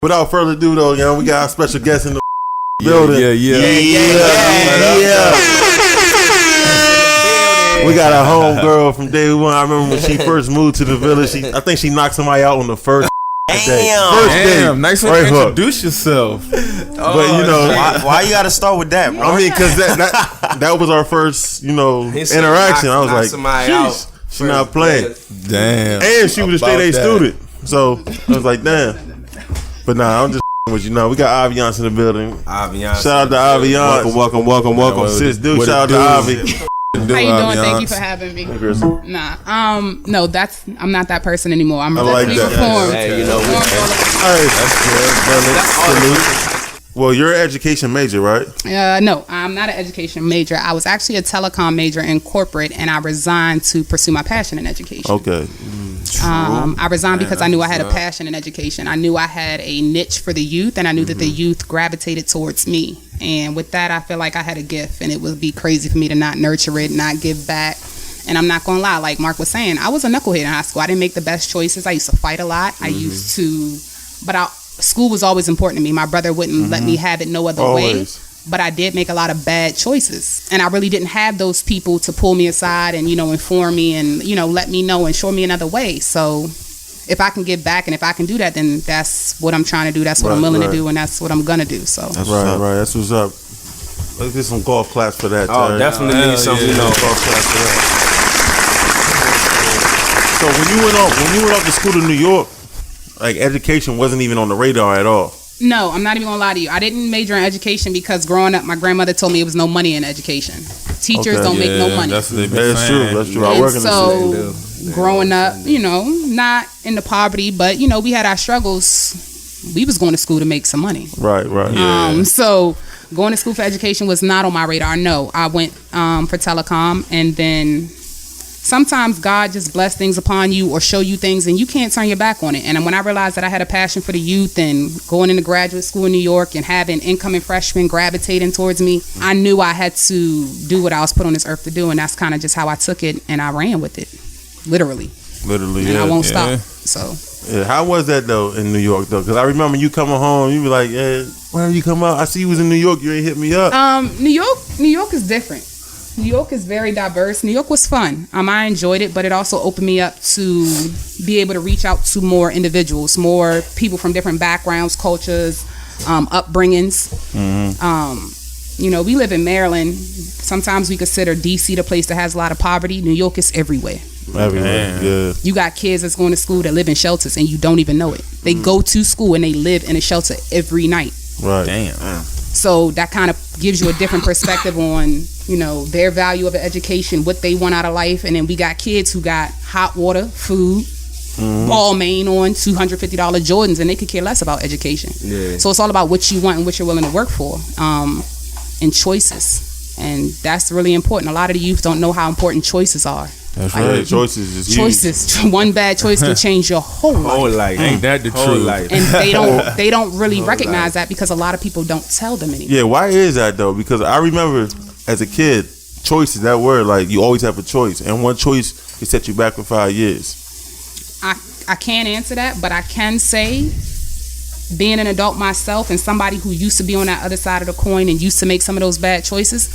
Without further ado, though, you know, we got our special guest in the building. Yeah. We got our home girl from day one. I remember when she first moved to the village. I think she knocked somebody out on the first day. Damn, nice way to introduce yourself. But you know, why you got to start with that, bro? I mean, because that was our first, you know, interaction. I was like, she's not playing. Damn. And she was a straight A student. So I was like, damn. But nah, I'm just with you know. We got Aviance in the building. Aviance. Shout out to Aviance. Welcome. Sis, dude, shout out to Avi. How you doing? Thank you for having me. Nah, no, I'm not that person anymore. I'm like that. Reformed. Hey, you know, that's good. Well, you're an education major, right? No, I'm not an education major. I was actually a telecom major in corporate, and I resigned to pursue my passion in education. Okay. I resigned because I knew I had a passion in education. I knew I had a niche for the youth, and I knew that the youth gravitated towards me. And with that, I feel like I had a gift, and it would be crazy for me to not nurture it, not give back. And I'm not gonna lie, like Mark was saying, I was a knucklehead in high school. I didn't make the best choices. I used to fight a lot. I used to, school was always important to me. My brother wouldn't let me have it no other way. But I did make a lot of bad choices, and I really didn't have those people to pull me aside and, you know, inform me and, you know, let me know and show me another way. So if I can give back and if I can do that, then that's what I'm trying to do. That's what I'm willing to do, and that's what I'm gonna do. So that's right. That's what's up. Let's get some golf claps for that. Oh, definitely need some, you know, golf claps for that. So when you went off to school to New York, like, education wasn't even on the radar at all. No, I'm not even gonna lie to you. I didn't major in education because growing up, my grandmother told me it was no money in education. Teachers don't make no money. That's true. That's true. I work in the same. Growing up, you know, not in the poverty, but you know, we had our struggles. We was going to school to make some money. Right. So going to school for education was not on my radar. No, I went for telecom, and then sometimes God just bless things upon you or show you things and you can't turn your back on it. And when I realized that I had a passion for the youth and going into graduate school in New York and having incoming freshmen gravitating towards me, I knew I had to do what I was put on this earth to do. And that's kind of just how I took it, and I ran with it. Literally, and I won't stop. So yeah, how was that though in New York though? Because I remember you coming home, you be like, yeah, whenever you come out, I see you was in New York, you ain't hit me up. New York is different. New York is very diverse. New York was fun. I enjoyed it, but it also opened me up to be able to reach out to more individuals, more people from different backgrounds, cultures, upbringings. You know, we live in Maryland. Sometimes we consider DC the place that has a lot of poverty. New York is everywhere. Yeah. You got kids that's going to school that live in shelters and you don't even know it. They go to school and they live in a shelter every night. Right. Damn. So that kind of gives you a different perspective on, you know, their value of education, what they want out of life. And then we got kids who got hot water, food, Balmain on, $250 Jordans, and they could care less about education. Yeah. So it's all about what you want and what you're willing to work for, and choices. And that's really important. A lot of the youth don't know how important choices are. That's right. Choices is huge. Choices. One bad choice can change your whole life. Ain't that the truth? Life. And they don't really recognize that because a lot of people don't tell them anymore. Yeah, why is that though? Because I remember as a kid, choices, that word, like, you always have a choice, and one choice can set you back for 5 years. I can't answer that, but I can say, being an adult myself and somebody who used to be on that other side of the coin and used to make some of those bad choices,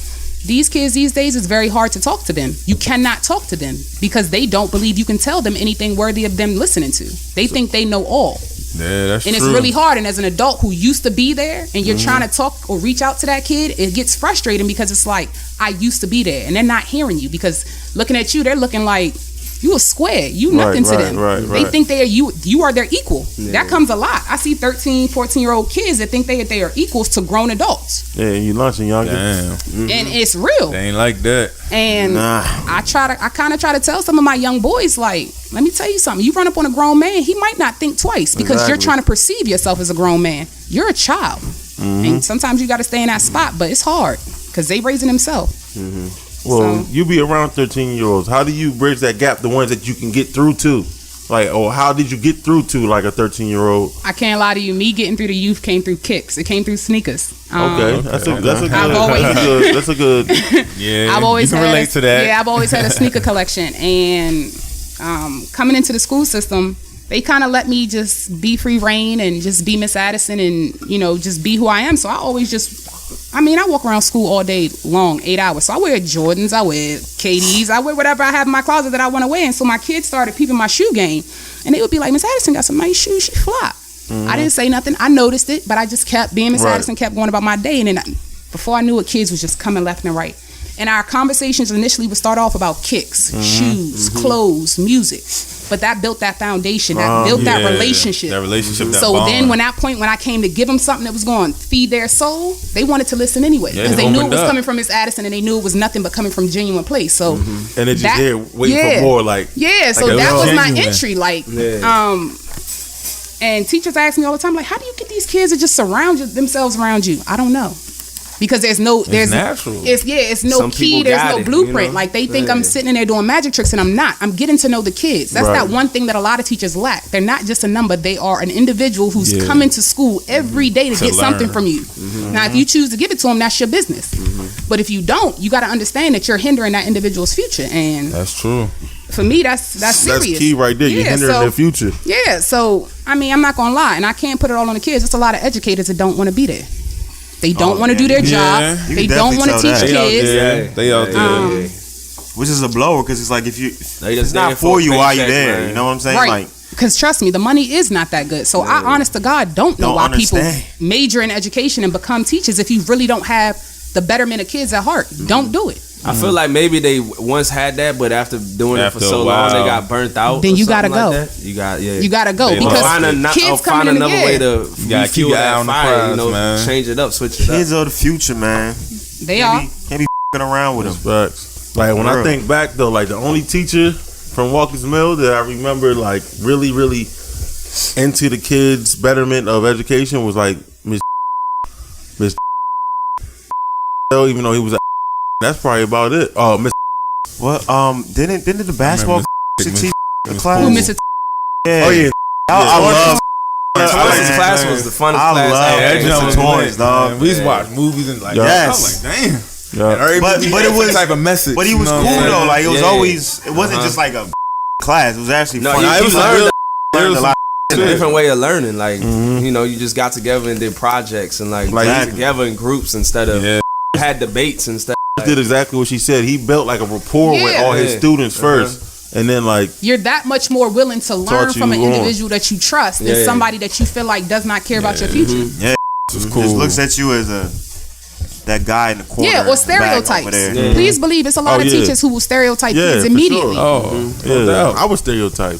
these kids these days, it's very hard to talk to them. You cannot talk to them because they don't believe you can tell them anything worthy of them listening to. They think they know all. Yeah, that's and true. It's really hard. And as an adult who used to be there and you're trying to talk or reach out to that kid, it gets frustrating because it's like, I used to be there, and they're not hearing you because looking at you, they're looking like you a square. You nothing to them. They think they are you are their equal. Yeah. That comes a lot. I see 13, 14-year-old kids that think they are equals to grown adults. Yeah, you lunching, young. Damn. And it's real. They ain't like that. And I kind of try to tell some of my young boys, like, let me tell you something. You run up on a grown man, he might not think twice because you're trying to perceive yourself as a grown man. You're a child. And sometimes you got to stay in that spot, but it's hard because they raising themselves. Well, you be around 13-year-olds. How do you bridge that gap, the ones that you can get through to? Like, or how did you get through to, like, a 13-year-old? I can't lie to you. Me getting through the youth came through kicks. It came through sneakers. Okay. That's a good. Yeah, I've always you can relate to that. Yeah, I've always had a sneaker collection. And coming into the school system, they kind of let me just be free reign and just be Miss Addison and, you know, just be who I am. So I always I walk around school all day long, 8 hours. So I wear Jordans, I wear KDs, I wear whatever I have in my closet that I want to wear. And so my kids started peeping my shoe game. And they would be like, Miss Addison got some nice shoes, she fly. I didn't say nothing. I noticed it, but I just kept being Miss Addison, kept going about my day. And then before I knew it, kids was just coming left and right. And our conversations initially would start off about kicks, shoes, clothes, music. But that built that foundation, that built that relationship. That relationship, that so bond. then when I came to give them something that was going to feed their soul, they wanted to listen anyway. Because they knew it was coming from Miss Addison and they knew it was nothing but coming from genuine place. So and they just here waiting for more, like. Yeah, so like that was genuine. my entry. Like, and teachers ask me all the time, like, how do you get these kids to just surround themselves around you? I don't know. Because there's natural. It's no Some key, there's no blueprint. you know? Like they think I'm sitting in there doing magic tricks and I'm not. I'm getting to know the kids. That's that one thing that a lot of teachers lack. They're not just a number, they are an individual who's coming to school every day to get something from you. Now if you choose to give it to them, that's your business. But if you don't, you got to understand that you're hindering that individual's future. And that's true. For me, that's serious. That's key right there. You're hindering their future. Yeah, so I'm not gonna lie, and I can't put it all on the kids. There's a lot of educators that don't want to be there. They don't want to do their job. They don't want to teach kids. They out there. Which is a blower because it's like if it's not for you while you're there. Man. You know what I'm saying? Right. Like, because trust me, the money is not that good. So I, honest to God, don't know why people major in education and become teachers if you really don't have the betterment of kids at heart. Don't do it. I feel like maybe they once had that, but after doing it for so long, they got burnt out. Then you gotta go. Like you gotta go because kids find coming in another way to keep your eye on the prize, man. Change it up, switch it up. Kids are the future, man. They can't be around with them. Facts. Like when I think back though, like the only teacher from Walker's Mill that I remember like really into the kids' betterment of education was like Miss. Even though he was. That's probably about it. Oh, Miss. What? Didn't the basketball teach the class? Who Mr. Yeah. Oh yeah. I love. Toys' class was the funnest I class. love toys, dog. We used to watch movies and like, yes. I was like, damn. Yeah. But it was type of message. But he was cool though. Like it was always. It wasn't just like a class. It was actually fun. It was learned a lot. A different way of learning. Like you know, you just got together and did projects and like together in groups instead of had debates and stuff. Did exactly what she said. He built like a rapport with all his students first, and then like you're that much more willing to learn from an individual that you trust than somebody that you feel like does not care about your future. Yeah, it's cool. Just looks at you as that guy in the corner. Yeah, or stereotypes. Please believe it's a lot of teachers who will stereotype kids immediately. Sure. I would stereotype.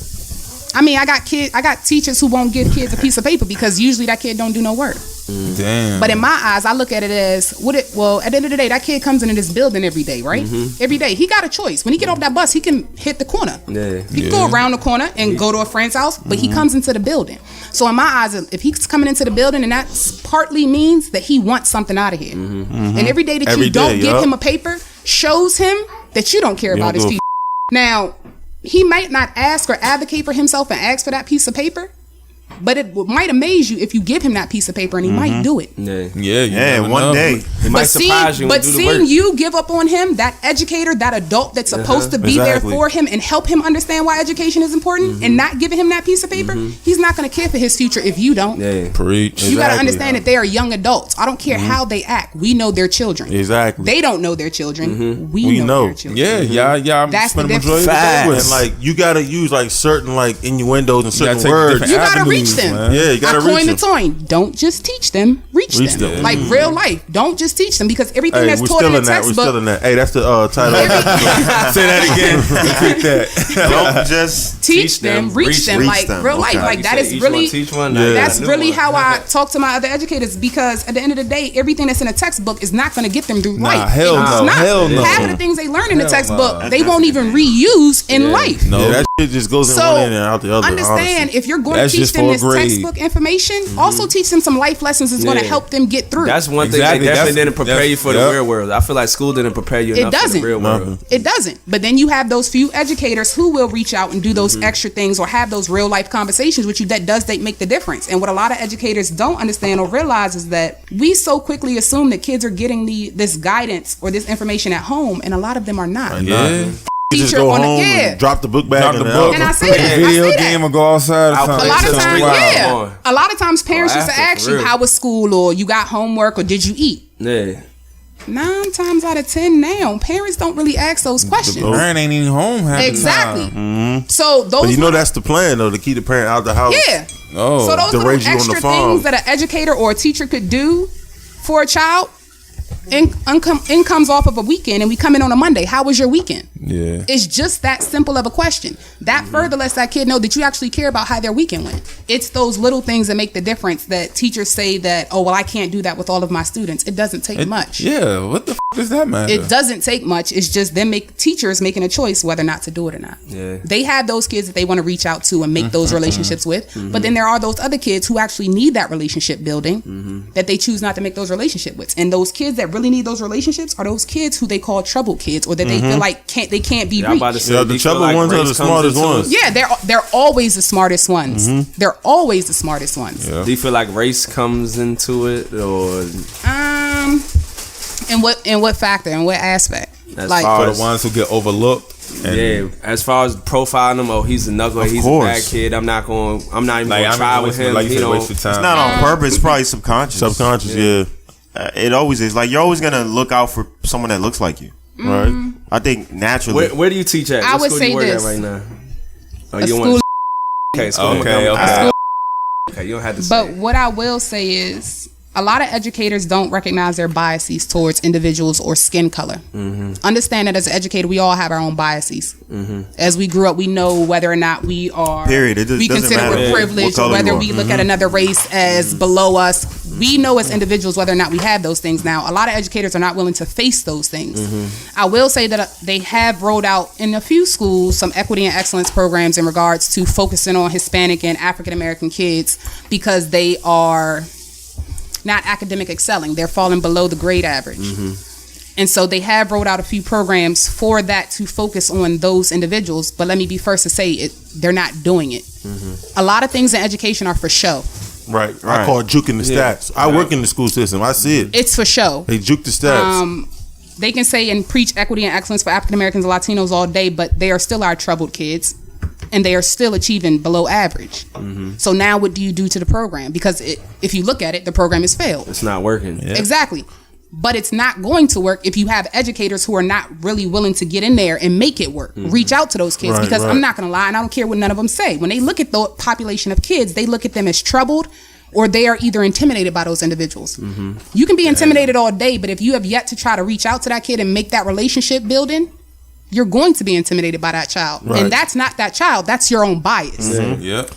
I mean, I got teachers who won't give kids a piece of paper because usually that kid don't do no work. Damn. But in my eyes, I look at it as at the end of the day, that kid comes into this building every day, right? Every day. He got a choice. When he get off that bus, he can hit the corner. He can go around the corner and go to a friend's house, but he comes into the building. So in my eyes, if he's coming into the building, and that partly means that he wants something out of here. And every day that you don't give him a paper shows him that you don't care about his future. Now, he might not ask or advocate for himself and ask for that piece of paper, but it might amaze you if you give him that piece of paper and he might do it. One day. It might surprise you. But seeing you give up on him, that educator, that adult that's supposed to be there for him and help him understand why education is important, and not giving him that piece of paper, he's not going to care for his future if you don't. Preach. You got to understand that they are young adults. I don't care how they act. We know their children. Exactly. They don't know their children. We know their children. Yeah. That's the difference. And like you got to use like certain like innuendos and certain words. You got to reach them. Man. Yeah, you gotta reach them. I coined the toy. Don't just teach them, reach them. Like real life. Don't just teach them because everything that's taught in the textbook. We're still in that. Hey, that's the title. Say that again. Repeat that. Don't just teach them, reach them. Like real life. Like that is really. That's really how I talk to my other educators because at the end of the day, everything that's in a textbook is not going to get them through life. Hell no. Half of the things they learn in the textbook, they won't even reuse in life. No, that shit just goes in one end and out the other. Understand if you're going to teach them this textbook information, also teach them some life lessons that's going to help them get through. That's one thing they definitely didn't prepare you for the real world. I feel like school didn't prepare you enough for the real world. It doesn't. But then you have those few educators who will reach out and do those extra things or have those real life conversations with you that does make the difference. And what a lot of educators don't understand or realize is that we so quickly assume that kids are getting this guidance or this information at home, and a lot of them are not. just teacher go on home the and drop the book bag Drop the book. And I see play that. a video I see that. game or go outside or something. A lot of times, Wow. a lot of times parents used to after, ask for you, real. how was school, or you got homework, or did you eat? Yeah. 9 times out of 10 now, parents don't really ask those questions. The parent ain't even home half Exactly. the time. So those, But you know that's the plan though, to keep the parent out the house. yeah. Oh. So those To little raise you on the extra farm. things that an educator or a teacher could do for a child, incomes off of a weekend, and we come in on a Monday. How was your weekend? Yeah. It's just that simple of a question. That further lets that kid know that you actually care about how their weekend went. It's those little things that make the difference, that teachers say that, oh, well, I can't do that with all of my students. It doesn't take much. Yeah. What the does that matter? It doesn't take much. It's just them teachers making a choice whether or not to do it or not. Yeah. They have those kids that they want to reach out to and make those relationships with. But then there are those other kids who actually need that relationship building that they choose not to make those relationships with. And those kids that really need those relationships are those kids who they call troubled kids, or that they feel like they can't be Yeah, I'm reached. about to say, Yeah, do the you feel troubled like ones are race the comes smartest into it? ones. Yeah, they're always the smartest ones. They're always the smartest ones. Yeah. Do you feel like race comes into it, or In what factor? In what aspect? As Like, far For as- the ones who get overlooked. And yeah, as far as profiling him, oh, he's a knucklehead, he's course. a bad kid. I'm not even like, gonna try with him. Like you He said, don't. waste your time. It's not on purpose. It's probably subconscious. Subconscious, yeah. It always is. Like, you're always gonna look out for someone that looks like you. Right. I think naturally. Where do you teach at? I What would school say do you work this. at right now? Oh, a you school. want? Okay, school. Okay, okay. Okay, you don't have to say. But it. what I will say is, a lot of educators don't recognize their biases towards individuals or skin color. Understand that as an educator, we all have our own biases. As we grew up, we know whether or not we are. Period. It we doesn't consider matter we're what privileged, color or whether you are. we look at another race as below us. We know as individuals whether or not we have those things. Now, a lot of educators are not willing to face those things. I will say that they have rolled out in a few schools some equity and excellence programs in regards to focusing on Hispanic and African American kids, because they are not academic excelling. They're falling below the grade average. And so they have rolled out a few programs for that, to focus on those individuals. But let me be first to say they're not doing it. A lot of things in education are for show. Right. I call it juking the stats. I work in the school system. I see it. It's for show. They juke the stats. They can say and preach equity and excellence for African Americans and Latinos all day, but they are still our troubled kids, and they are still achieving below average. So now what do you do to the program? Because if you look at it, the program has failed. It's not working. Yeah. Exactly. But it's not going to work if you have educators who are not really willing to get in there and make it work. Reach out to those kids, Right, because right. I'm not going to lie, and I don't care what none of them say. When they look at the population of kids, they look at them as troubled, or they are either intimidated by those individuals. You can be intimidated all day, but if you have yet to try to reach out to that kid and make that relationship building, you're going to be intimidated by that child. Right. And that's not that child, that's your own bias. Yep.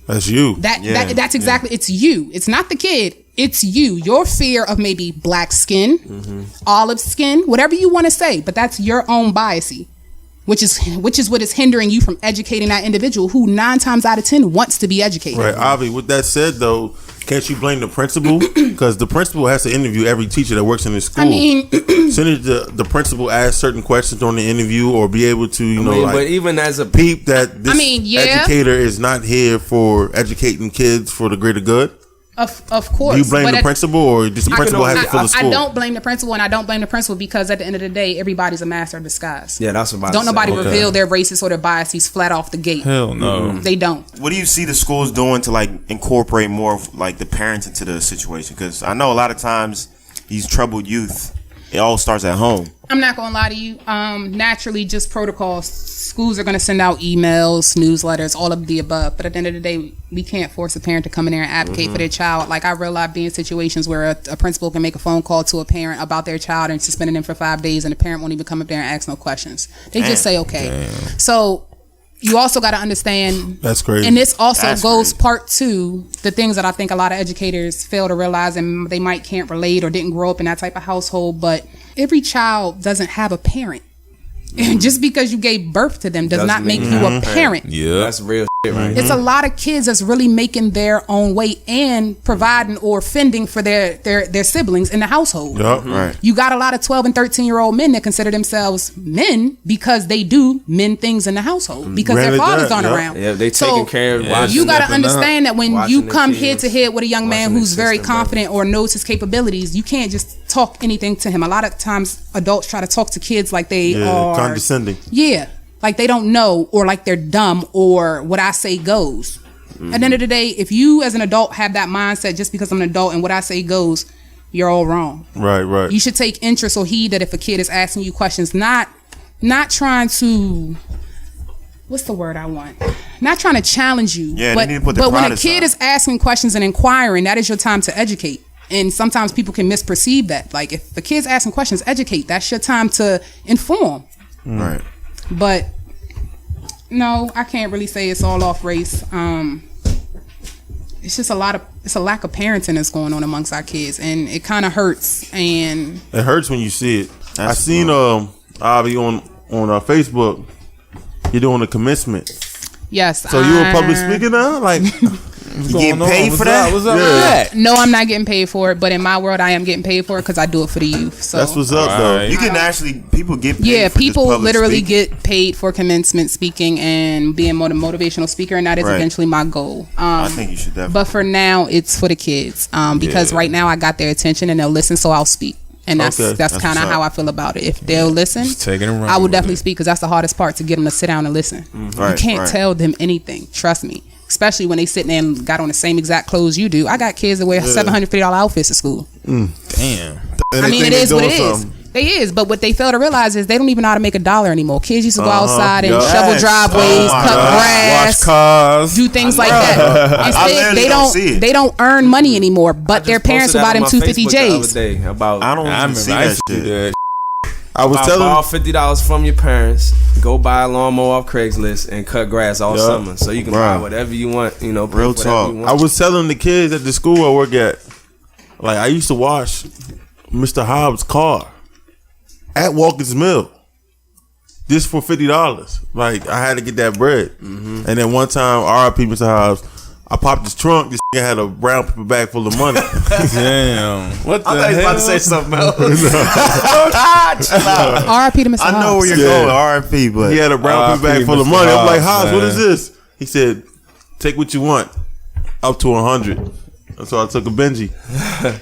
That's you. That's exactly, it's you. It's not the kid. It's you. Your fear of maybe black skin, olive skin, whatever you want to say, but that's your own bias, which is what is hindering you from educating that individual who 9 times out of 10 wants to be educated. Right, Avi. With that said, though, can't you blame the principal? Because the principal has to interview every teacher that works in the school. I mean, Shouldn't the principal ask certain questions during the interview, or be able to, but even as a peep that this yeah. educator is not here for educating kids for the greater good? Of course. Do you blame but the principal, or does the principal have to fill the school? I don't blame the principal, and I don't blame the principal, because at the end of the day, everybody's a master of disguise. Yeah, that's what. Don't nobody reveal their races or their biases flat off the gate. Hell no. They don't. What do you see the schools doing to like incorporate more of like the parents into the situation? Because I know a lot of times these troubled youth, it all starts at home. I'm not gonna lie to you. Naturally, just protocols. Schools are gonna send out emails, newsletters, all of the above. But at the end of the day, we can't force a parent to come in there and advocate for their child. Like, I realize being situations where a principal can make a phone call to a parent about their child and suspending them for 5 days, and the parent won't even come up there and ask no questions. They just say okay. Damn. So you also got to understand, that's crazy. And this also That's goes crazy. part to the things that I think a lot of educators fail to realize, and they can't relate or didn't grow up in that type of household. But every child doesn't have a parent. And just because you gave birth to them does not make you a parent. Yeah. That's real shit, right? It's a lot of kids that's really making their own way and providing or fending for their siblings in the household. Yup. Right. You got a lot of 12 and 13-year-old men that consider themselves men because they do men things in the household because their fathers aren't around. Yeah, they taking care of watching. You got to understand that when you come head to head with a young man who's very confident or knows his capabilities, you can't just talk anything to him. A lot of times adults try to talk to kids like they are condescending. Yeah. like they don't know, or like they're dumb, or what I say goes. At the end of the day, if you as an adult have that mindset, just because I'm an adult and what I say goes, you're all wrong. Right. You should take interest or heed that if a kid is asking you questions, not trying to, what's the word I want? Not trying to challenge you. Yeah, but they need to put the when pride a kid aside. is asking questions and inquiring, that is your time to educate. And sometimes people can misperceive that. Like if the kid's asking questions, educate. That's your time to inform. Right. But no, I can't really say it's all off race. It's just it's a lack of parenting that's going on amongst our kids, and it kind of hurts. And it hurts when you see it. I That's seen Avi on Facebook. You're doing a commencement. yes, So you a public speaker now? Like, You getting paid for that? What's up Yeah. with that? No, I'm not getting paid for it, but in my world, I am getting paid for it because I do it for the youth. So that's what's up, though. Right. You can actually, people get paid yeah, for people just public literally speaking. get paid for commencement speaking and being more motivational speaker, and that is Right. eventually my goal. I think you should definitely. But for now, it's for the kids because right now I got their attention and they'll listen, so I'll speak. And that's Okay. that's That's kind of what's how up. I feel about it. If they'll listen, Just take it and run I will with definitely it. speak because that's the hardest part, to get them to sit down and listen. You Right, can't right. tell them anything. Trust me. Especially when they sitting there and got on the same exact clothes you do. I got kids that wear $750 outfits to school. Damn. And I they mean, think it is they what it doing is. something. They is, but what they fail to realize is they don't even know how to make $1 anymore. Kids used to go outside and Yup. shovel Yes. driveways, Oh my cut God. grass, Wash cars. do things like that. I Instead, literally they don't see it. they don't earn money anymore, I but just their parents posted will buy that them on my 250 Facebook the other J's. day about I don't I even remember see I that used to do shit. that. I was Borrow telling $50 from your parents, go buy a lawnmower off Craigslist, and cut grass all Yup. summer, so you can Bruh. buy whatever you want. You know, pay Real whatever talk. you want. I was telling the kids at the school I work at, like I used to wash Mr. Hobbs' car at Walker's Mill just for $50. Like I had to get that bread. And then one time, R.I.P. Mr. Hobbs, I popped his trunk. This had a brown paper bag full of money. Damn. What the I thought he was hell? about to say something else. Chill out. R.I.P. to Mr. I know Hobbs. where you're going, R.I.P. But He had a brown paper R.I.P. bag full of Mr. money. I'm like, Hobbs, Hobbs, what is man. this? He said, take what you want, up to 100. So I took a Benji.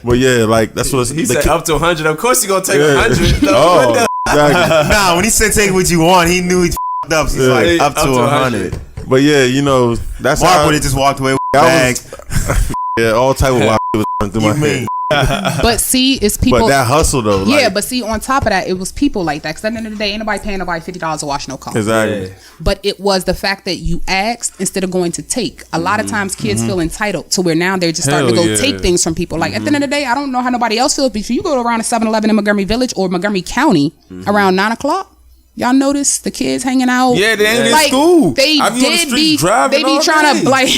But yeah, like that's what He the said ki- up to 100. Of course, you gonna take Yeah. 100. Oh, exactly. nah, when he said take what you want, he knew he f***ed up. So he's Yeah. like up to 100. But yeah, you know, that's Mark how would have just walked away with the I bag. was, yeah, all type of wild shit was running through my You head. mean? But see, it's people. But that hustle though, yeah, like, but see, on top of that, it was people like that. Because at the end of the day, ain't nobody paying nobody $50 to wash no car. exactly. Yeah. But it was the fact that you asked instead of going to take. A lot of times kids feel entitled to where now they're just starting to Hell go yeah. take things from people. Like at the end of the day, I don't know how nobody else feels, but if you go around a 7-Eleven in Montgomery Village or Montgomery County around 9 o'clock, y'all notice the kids hanging out. Yeah, they ain't in like, school. They I be on the did streets be driving they be all trying day. to like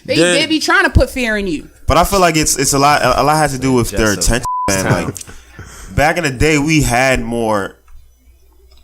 they Yeah. did be trying to put fear in you. But I feel like it's a lot. A lot has to do with their Just attention, man. Like back in the day, we had more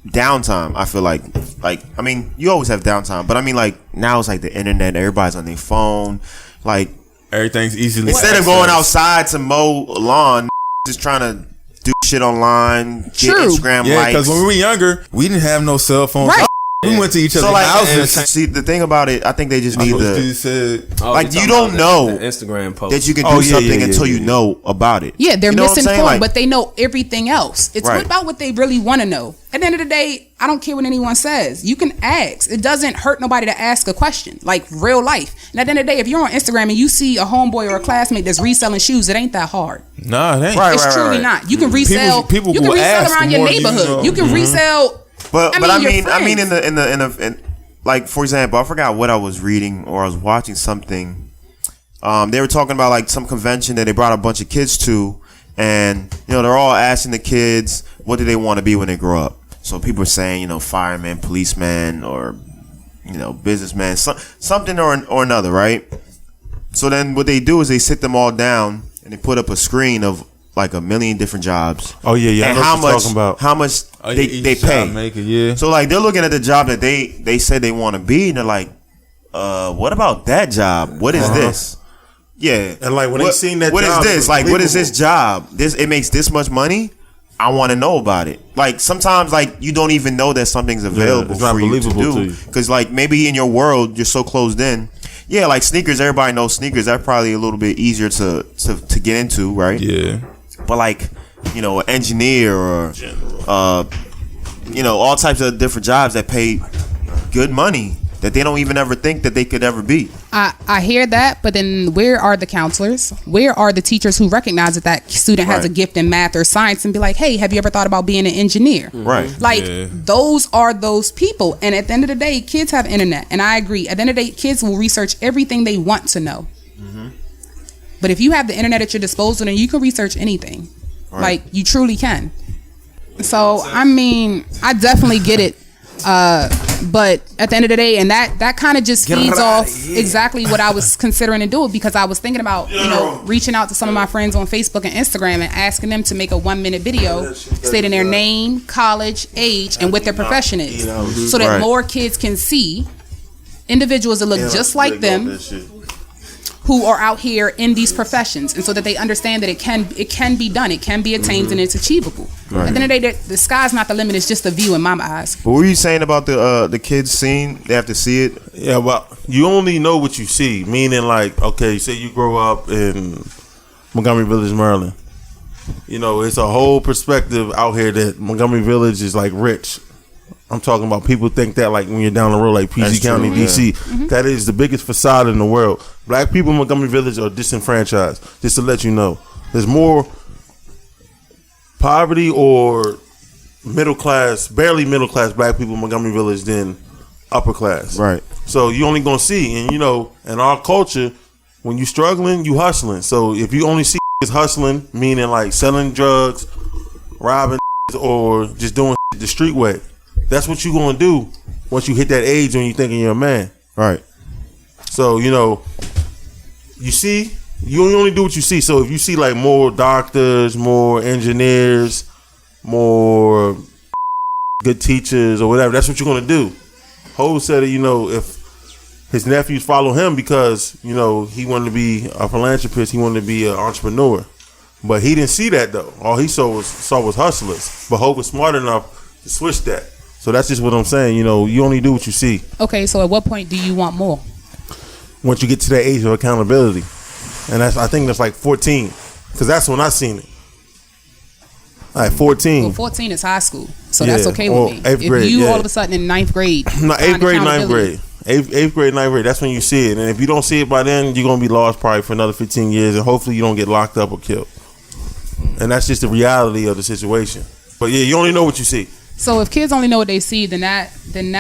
downtime. I feel like I mean, you always have downtime, but I mean, like now it's like the internet. Everybody's on their phone. Like Everything's easily instead of going accessed. outside to mow lawn, just trying to do shit online, get True. Instagram Yeah, likes. because when we were younger, we didn't have no cell phones. Right. We went to each so other's like, houses. see, the thing about it, I think they just need What the you said. Oh, Like, you you talking don't about know the Instagram post that you can do Oh, yeah, something yeah, until yeah, you yeah. know about it. Yeah, they're You know what I'm saying? misinformed, Like, but they know everything else. It's Right. about what they really want to know. At the end of the day, I don't care what anyone says. You can ask. It doesn't hurt nobody to ask a question, like real life. And at the end of the day, if you're on Instagram and you see a homeboy or a classmate that's reselling shoes, it ain't that hard. Nah, it ain't. Right, It's right, truly right. not. You can resell. People you can will resell ask around the your more you neighborhood. know. You can resell. But I but I your mean in friends. the like, for example, I forgot what I was reading or I was watching something. They were talking about like some convention that they brought a bunch of kids to, and you know they're all asking the kids what do they want to be when they grow up. So people are saying, you know, fireman, policeman, or you know, businessman, something or another, right? So then what they do is they sit them all down and they put up a screen of like a million different jobs. Oh yeah, yeah. I And know how what you're much talking about. how much Oh, they each pay. job maker, yeah. So like they're looking at the job that they said they want to be, and they're like, what about that job? What is this? Yeah. And, like, when they seen that what job, is it this? was Like, what is this believable. job? It makes this much money. I want to know about it. Like sometimes, like you don't even know that something's available it's not for you to believable to do you. because, like, maybe in your world you're so closed in. Yeah, like sneakers. Everybody knows sneakers. That's probably a little bit easier to get into, right? Yeah. But like, you know, an engineer or you know, all types of different jobs that pay good money that they don't even ever think that they could ever be. I hear that, but then where are the counselors? Where are the teachers who recognize that student has a gift in math or science and be like, hey, have you ever thought about being an engineer? Right. Like, those are those people. And at the end of the day, kids have internet. And I agree. At the end of the day, kids will research everything they want to know. But if you have the internet at your disposal, then you can research anything. Right. Like, you truly can. So, I mean, I definitely get it. But at the end of the day, and that kind of just feeds off exactly what I was considering to do, because I was thinking about, reaching out to some of my friends on Facebook and Instagram and asking them to make a 1-minute video stating their name, college, age, and what their profession is, so that more kids can see individuals that look just like them, who are out here in these professions, and so that they understand that it can be done, it can be attained, and it's achievable. Right. At the end of the day, the sky's not the limit; it's just a view in my eyes. What were you saying about the kids seeing? They have to see it. Yeah, well, you only know what you see. Meaning, like, okay, say you grow up in Montgomery Village, Maryland. It's a whole perspective out here that Montgomery Village is like rich. I'm talking about people think that, like, when you're down the road, like PG County, DC, that is the biggest facade in the world. Black people in Montgomery Village are disenfranchised. Just to let you know, there's more poverty or middle class, barely middle class black people in Montgomery Village than upper class. Right. So you only gonna see, and in our culture, when you struggling, you hustling. So if you only see is hustling, meaning like selling drugs, robbing, or just doing the street way, that's what you gonna do once you hit that age when you thinking you're a man. Right. So, you only do what you see. So if you see like more doctors, more engineers, more good teachers or whatever, that's what you're gonna do. Ho said it, if his nephews follow him because, he wanted to be a philanthropist, he wanted to be an entrepreneur. But he didn't see that though. All he saw was hustlers. But Ho was smart enough to switch that. So that's just what I'm saying. You only do what you see. Okay, so at what point do you want more? Once you get to that age of accountability. And I think that's like 14. Because that's when I seen it. Like 14. Well, 14 is high school. So that's okay with me. 8th grade, if you all of a sudden in 9th grade. No, 8th grade, 9th grade. 8th grade, 9th grade. That's when you see it. And if you don't see it by then, you're going to be lost probably for another 15 years. And hopefully you don't get locked up or killed. And that's just the reality of the situation. But yeah, you only know what you see. So if kids only know what they see, then that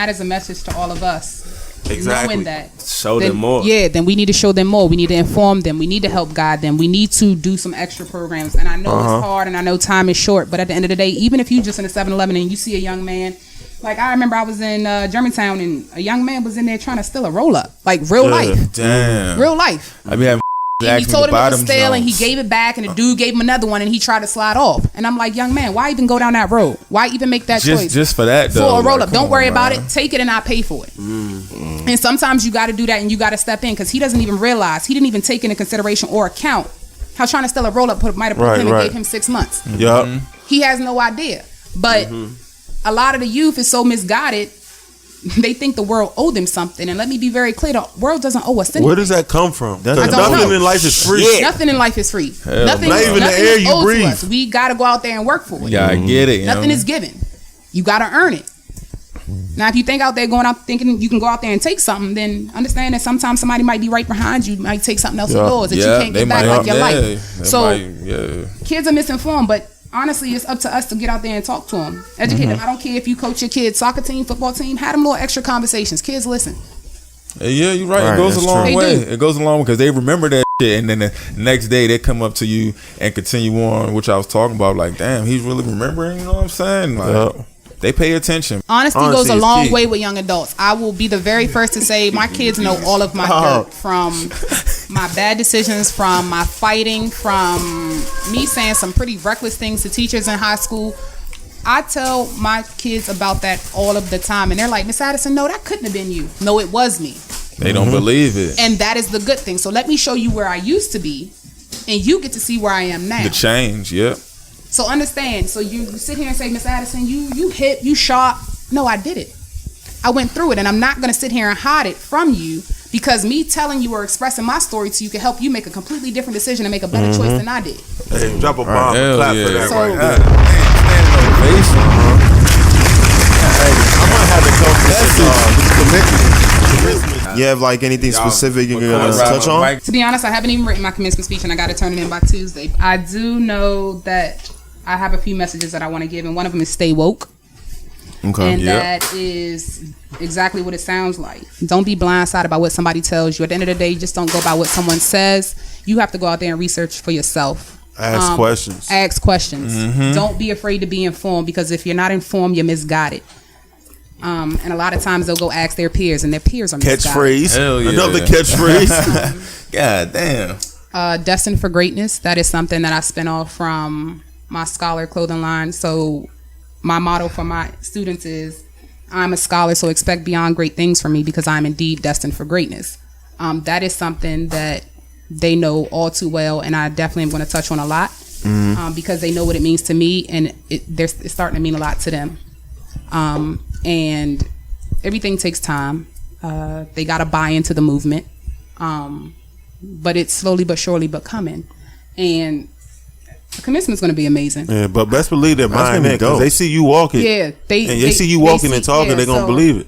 is a message to all of us. Exactly. Knowing that. Show them more. Yeah, then we need to show them more. We need to inform them. We need to help guide them. We need to do some extra programs. And I know it's hard and I know time is short, but at the end of the day, even if you just in a 7-Eleven and you see a young man, like I remember I was in Germantown and a young man was in there trying to steal a roll-up. Like real life. Damn. Real life. I be having and he told him it was stale and he gave it back and the dude gave him another one and he tried to slide off. And I'm like, young man, why even go down that road? Why even make that choice? Just for that though. For a roll up. Don't worry about it. Take it and I'll pay for it. And sometimes you got to do that and you got to step in because he doesn't even realize, he didn't even take into consideration or account how trying to steal a roll up might have put him and gave him 6 months. Yup. He has no idea. But a lot of the youth is so misguided. They think the world owed them something, and let me be very clear: the world doesn't owe us anything. Where does that come from? Nothing in life is free. Yeah. Nothing in life is free. Nothing, not even the air you breathe. We gotta go out there and work for it. Yeah, I get it. Nothing is given. You gotta earn it. Now, if you think out there going out thinking you can go out there and take something, then understand that sometimes somebody might be right behind you, might take something else of yours that you can't get back like your life. So kids are misinformed, but honestly, it's up to us to get out there and talk to them, educate them. I don't care if you coach your kid's soccer team, football team, have them little extra conversations. Kids listen. Yeah, you're right. It goes a long way. It goes a long way because they remember that shit, and then the next day they come up to you and continue on, which I was talking about. Like, damn, he's really remembering. You know what I'm saying? Like, they pay attention. Honesty goes a long way with young adults. I will be the very first to say my kids know all of my dirt, from my bad decisions, from my fighting, from me saying some pretty reckless things to teachers in high school. I tell my kids about that all of the time, and they're like, Miss Addison, no, that couldn't have been you. No, it was me. They don't believe it. And that is the good thing. So let me show you where I used to be, and you get to see where I am now. The change, yep. So understand. So you sit here and say, Miss Addison, you hit, you sharp. No, I did it. I went through it, and I'm not going to sit here and hide it from you because me telling you or expressing my story to you can help you make a completely different decision and make a better choice than I did. Hey, drop a bomb and clap for that. So, I might have to come to You have like anything specific you're gonna touch on? To be honest, I haven't even written my commencement speech, and I got to turn it in by Tuesday. I do know that I have a few messages that I want to give, and one of them is stay woke. Okay. And that is exactly what it sounds like. Don't be blindsided by what somebody tells you. At the end of the day, just don't go by what someone says. You have to go out there and research for yourself. Ask questions. Ask questions. Don't be afraid to be informed, because if you're not informed, you're misguided. And a lot of times they'll go ask their peers, and their peers are misguided. Catchphrase. Hell yeah. Another catchphrase. God damn. Destined for greatness. That is something that I spin off from my Scholar clothing line. So my motto for my students is, I'm a scholar, so expect beyond great things from me, because I'm indeed destined for greatness. That is something that they know all too well, and I definitely am going to touch on a lot, because they know what it means to me, and it's starting to mean a lot to them. And everything takes time. They got to buy into the movement, but it's slowly but surely coming. And the commencement's going to be amazing. Yeah, but best believe they're buying it, because they see you walking. Yeah, they see you walking and talking. They're going to believe it,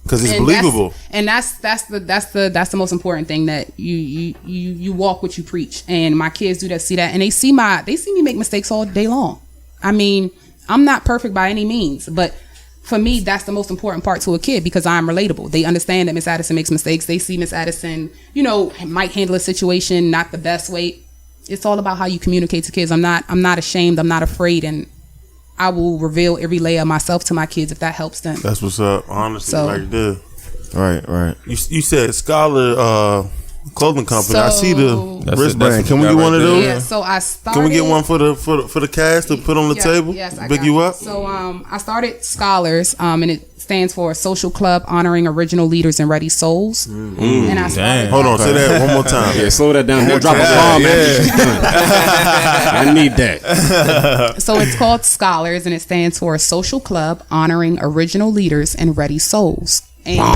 because it's believable. That's the most important thing, that you walk what you preach. And my kids see that, and they see me make mistakes all day long. I mean, I'm not perfect by any means, but for me, that's the most important part to a kid, because I'm relatable. They understand that Miss Addison makes mistakes. They see Miss Addison, might handle a situation not the best way. It's all about how you communicate to kids. I'm not ashamed. I'm not afraid, and I will reveal every layer of myself to my kids if that helps them. That's what's up. Honestly, like this. Right. You said Scholar clothing company. I see the wristband. Can we get one of those? Yeah. So I started. Can we get one for the cast to put on the table? Yes, I Pick got you it. up. So I started ScholarS, and it stands for Social Club Honoring Original Leaders and Ready Souls. And I started. Hold on, say that one more time. Yeah, slow that down. Drop a bomb after she's done. I need that. So it's called ScholarS, and it stands for Social Club Honoring Original Leaders and Ready Souls. And I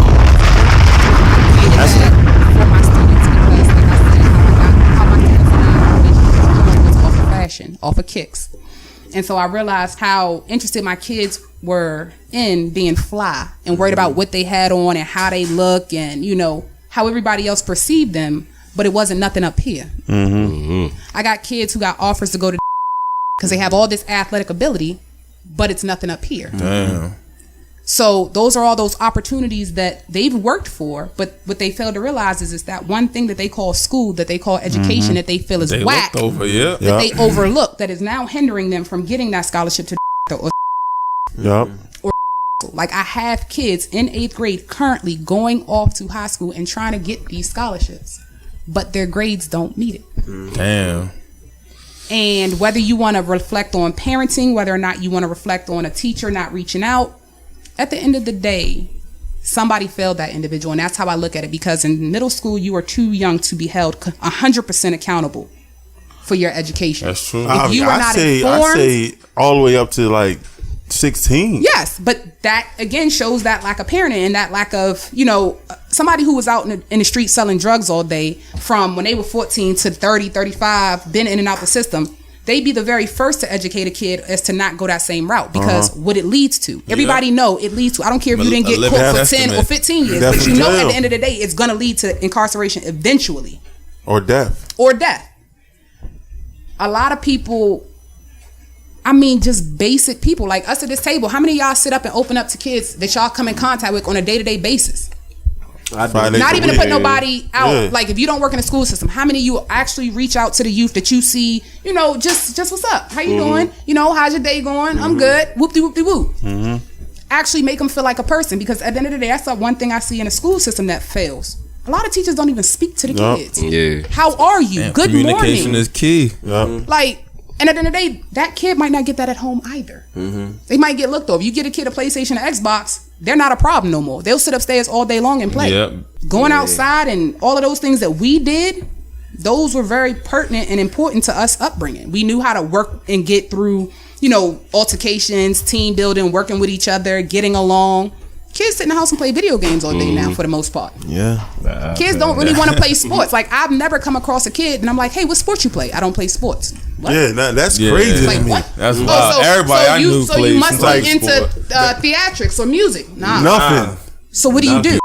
created that for my students, because, like I said, how my students and I was off of fashion, off of kicks. And so I realized how interested my kids were in being fly and worried about what they had on and how they look, and how everybody else perceived them, but it wasn't nothing up here. I got kids who got offers to go to because they have all this athletic ability, but it's nothing up here. Damn. So those are all those opportunities that they've worked for, but what they fail to realize is that one thing that they call school, that they call education, that they feel is whack, that they overlook, that is now hindering them from getting that scholarship to or like I have kids in 8th grade currently going off to high school and trying to get these scholarships, but their grades don't meet it. Damn. And whether you want to reflect on parenting, whether or not you want to reflect on a teacher not reaching out, at the end of the day, somebody failed that individual. And that's how I look at it, because in middle school, you are too young to be held 100% accountable for your education. That's true. If you are not informed, I say all the way up to like 16. Yes, but that again shows that lack of parenting and that lack of, somebody who was out in the street selling drugs all day from when they were 14 to 30, 35, been in and out the system. They'd be the very first to educate a kid as to not go that same route, because what it leads to. Everybody know it leads to. I don't care if you didn't get caught for 10 or 15 years, but you know at the end of the day, it's going to lead to incarceration eventually. Or death. A lot of people, just basic people like us at this table, how many of y'all sit up and open up to kids that y'all come in contact with on a day-to-day basis? Not even to put nobody out. Yeah. Like if you don't work in the school system, how many of you actually reach out to the youth that you see, just what's up? How you doing? How's your day going? I'm good. Whoop-de-whoop-de-whoop. Actually make them feel like a person, because at the end of the day, that's the one thing I see in a school system that fails. A lot of teachers don't even speak to the kids. Yeah. How are you? Damn, Good morning. Communication is key. Like, and at the end of the day, that kid might not get that at home either. They might get looked over. You get a kid a PlayStation or Xbox, they're not a problem no more. They'll sit upstairs all day long and play. Going outside and all of those things that we did, those were very pertinent and important to us upbringing. We knew how to work and get through, altercations, team building, working with each other, getting along. Kids sit in the house and play video games all day now for the most part. Kids don't really want to play sports. Like I've never come across a kid and I'm like, hey, what sport you play? I don't play sports. What? Yeah, that's crazy to me. What? That's wild. Everybody I knew so played you must some be type into sport. theatrics or music. Nah. Nothing. So what do you do?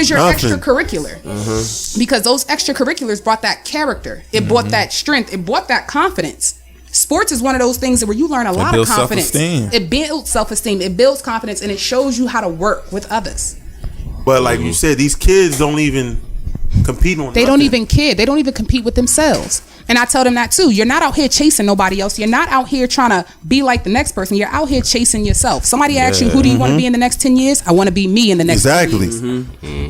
Is your Nothing. extracurricular, because those extracurriculars brought that character, it brought that strength, it brought that confidence. Sports is one of those things where you learn a lot of confidence. Self-esteem. It builds self-esteem, it builds confidence, and it shows you how to work with others. But like you said, these kids don't even compete on. They don't even kid. They don't even compete with themselves. And I tell them that too. You're not out here chasing nobody else. You're not out here trying to be like the next person. You're out here chasing yourself. Somebody asks you, who do you want to be in the next 10 years? I want to be me in the next 10 years.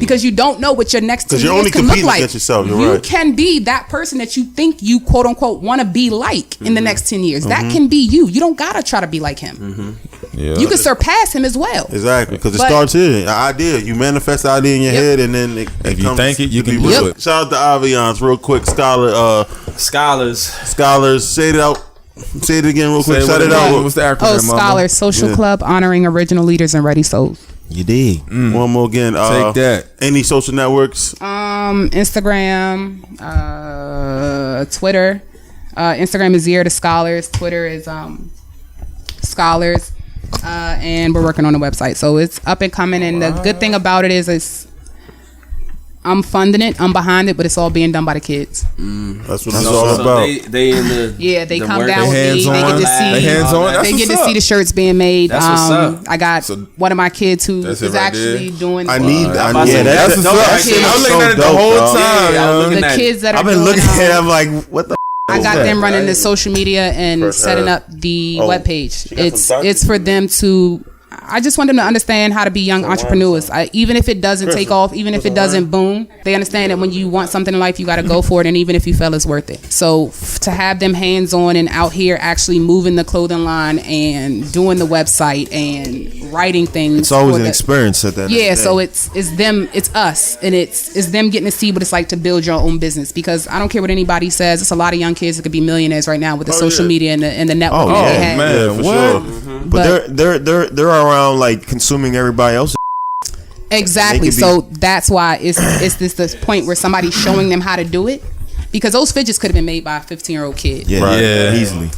Because you don't know what your next 10 Because you're years only can look competing like. against yourself. You're You right. can be that person that you think you quote unquote want to be like in the next 10 years. That can be you. You don't got to try to be like him. Yeah. You can surpass him as well. Exactly, because it But- starts here. An idea. You manifest the idea in your head, and then If you comes think it, you to can be do real. it. Shout out to Aviance, real quick. Scholars. Scholars. Say it out. Say it again, real quick. Say Shout what it out. What's the acronym? Oh, Mama? ScholarS, Social Club honoring original leaders and ready souls. You dig? One more again. Take that. Any social networks? Instagram, Twitter. Instagram is Year to Scholars. Twitter is Scholars. And we're working on the website. So it's up and coming. And the good thing about it is I'm funding it, I'm behind it, but it's all being done by the kids. That's what it's all about. They in the They the come work. down with me. They get to see. They hands-on. That's They get what's to see up. the shirts being made. That's what's up. I got one of my kids who That's is it right actually there. doing. I need. about I to yeah, say, that's That's No, what's up. that shit I was is looking so at it the dope, whole dog. time. Yeah, I was yo. looking the at kids that are I've been doing, looking at it. I'm like, what the? I got them running the Right. social media and setting up the webpage. It's for them to. I just want them to understand how to be young entrepreneurs. Even if it doesn't take off, even if it doesn't boom, they understand that when you want something in life, you got to go for it. And even if you fail, it's worth it. So to have them hands on and out here actually moving the clothing line and doing the website and writing things. It's always for an the- experience at that. Yeah, so it's them, it's us, and it's them getting to see what it's like to build your own business. Because I don't care what anybody says, it's a lot of young kids that could be millionaires right now with the social media and the network. Oh, that they yeah, have. man. Yeah, for What? sure. But they're around like consuming everybody else. Exactly. They could be- So that's why it's this point where somebody's showing them how to do it, because those fidgets could have been made by a 15-year-old kid. Yeah, Right. Yeah. easily.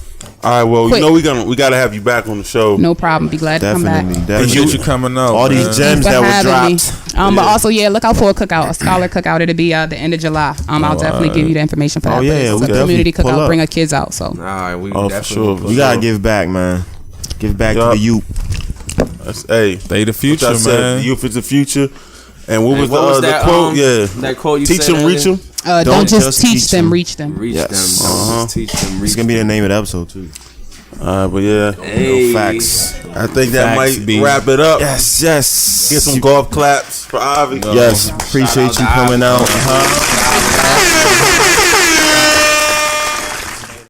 All right. Well, Quick. you know we gotta have you back on the show. No problem. Be glad to come back. Definitely, Appreciate definitely. you coming out. All man. these gems For that were having dropped. me. But also, look out for a cookout, a scholar cookout. It'll be the end of July. I'll definitely give you the information for that. Oh, yeah, But yeah, it's we a community definitely pull cookout. up. Bring our kids out. So All right, we Oh, for definitely. sure. You gotta give back, man. Give back to Yup. the youth. That's, hey, They the what future, I said, man. youth is the future. And what And was what was the that, quote? Yeah, that quote you teach said them, reach earlier? them. don't just teach them, reach them. Reach Yes. them. Don't just teach them. Reach It's gonna be the name of the episode too. But yeah, Hey. Facts. I think that Facts, might B. wrap it up. Yes, yes. Get some golf claps for Ivy. Yes, appreciate Shout out you to coming Ivy. out.